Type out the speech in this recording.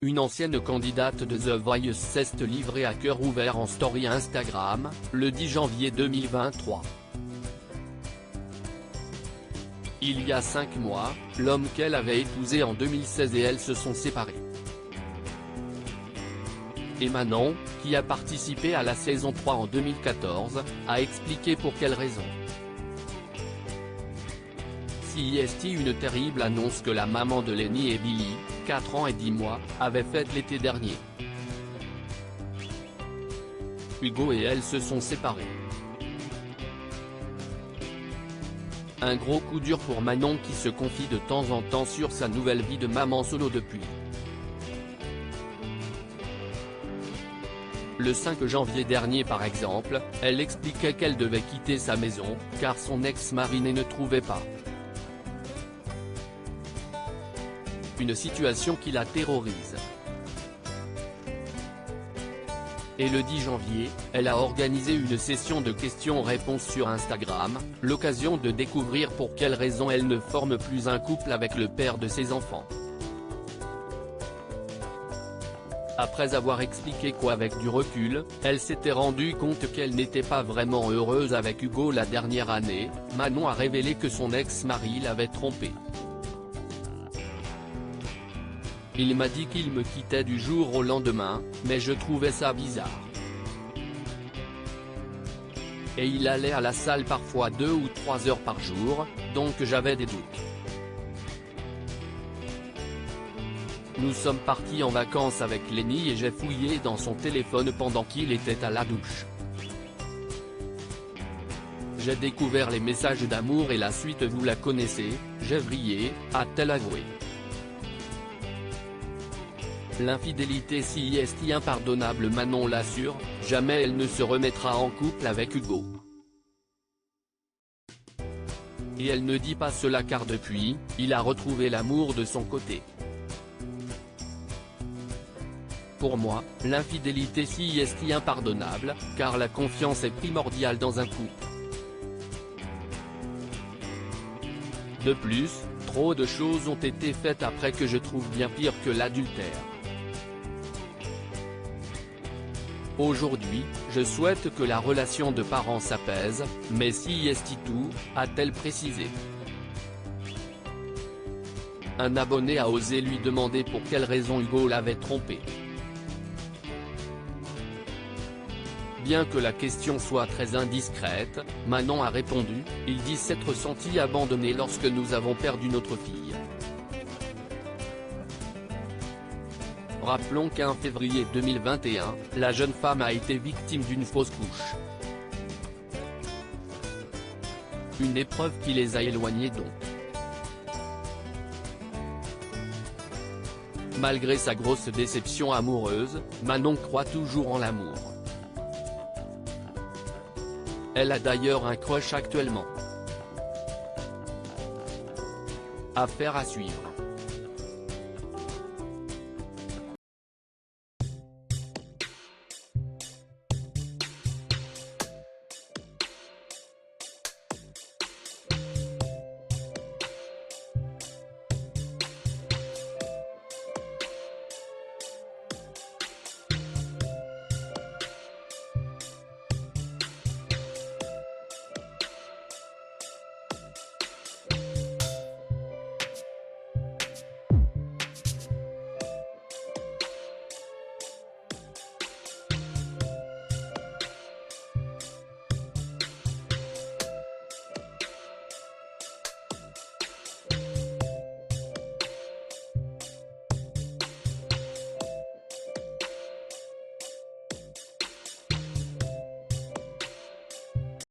Une ancienne candidate de The Voice s'est livrée à cœur ouvert en story Instagram, le 10 janvier 2023. Il y a 5 mois, l'homme qu'elle avait épousé en 2016 et elle se sont séparés. Et Manon, qui a participé à la saison 3 en 2014, a expliqué pour quelle raison. CIST une terrible annonce que la maman de Lenny et Billy, 4 ans et 10 mois, avait faite l'été dernier. Hugo et elle se sont séparés. Un gros coup dur pour Manon qui se confie de temps en temps sur sa nouvelle vie de maman solo depuis. Le 5 janvier dernier par exemple, elle expliquait qu'elle devait quitter sa maison, car son ex-mari ne trouvait pas. Une situation qui la terrorise. Et le 10 janvier, elle a organisé une session de questions-réponses sur Instagram, l'occasion de découvrir pour quelles raisons elle ne forme plus un couple avec le père de ses enfants. Après avoir expliqué qu'avec du recul, elle s'était rendue compte qu'elle n'était pas vraiment heureuse avec Hugo la dernière année, Manon a révélé que son ex-mari l'avait trompée. Il m'a dit qu'il me quittait du jour au lendemain, mais je trouvais ça bizarre. Et il allait à la salle parfois 2 ou 3 heures par jour, donc j'avais des doutes. Nous sommes partis en vacances avec Lenny et j'ai fouillé dans son téléphone pendant qu'il était à la douche. J'ai découvert les messages d'amour et la suite vous la connaissez, j'ai vrillé, a-t-elle avoué. L'infidélité CIST impardonnable Manon l'assure, jamais elle ne se remettra en couple avec Hugo. Et elle ne dit pas cela car depuis, il a retrouvé l'amour de son côté. Pour moi, l'infidélité CIST impardonnable, car la confiance est primordiale dans un couple. De plus, trop de choses ont été faites après que je trouve bien pire que l'adultère. Aujourd'hui, je souhaite que la relation de parents s'apaise, mais CIST tout, a-t-elle précisé. Un abonné a osé lui demander pour quelle raison Hugo l'avait trompé. Bien que la question soit très indiscrète, Manon a répondu, il dit s'être senti abandonné lorsque nous avons perdu notre fille. Rappelons qu'en février 2021, la jeune femme a été victime d'une fausse couche. Une épreuve qui les a éloignés donc. Malgré sa grosse déception amoureuse, Manon croit toujours en l'amour. Elle a d'ailleurs un crush actuellement. Affaire à suivre.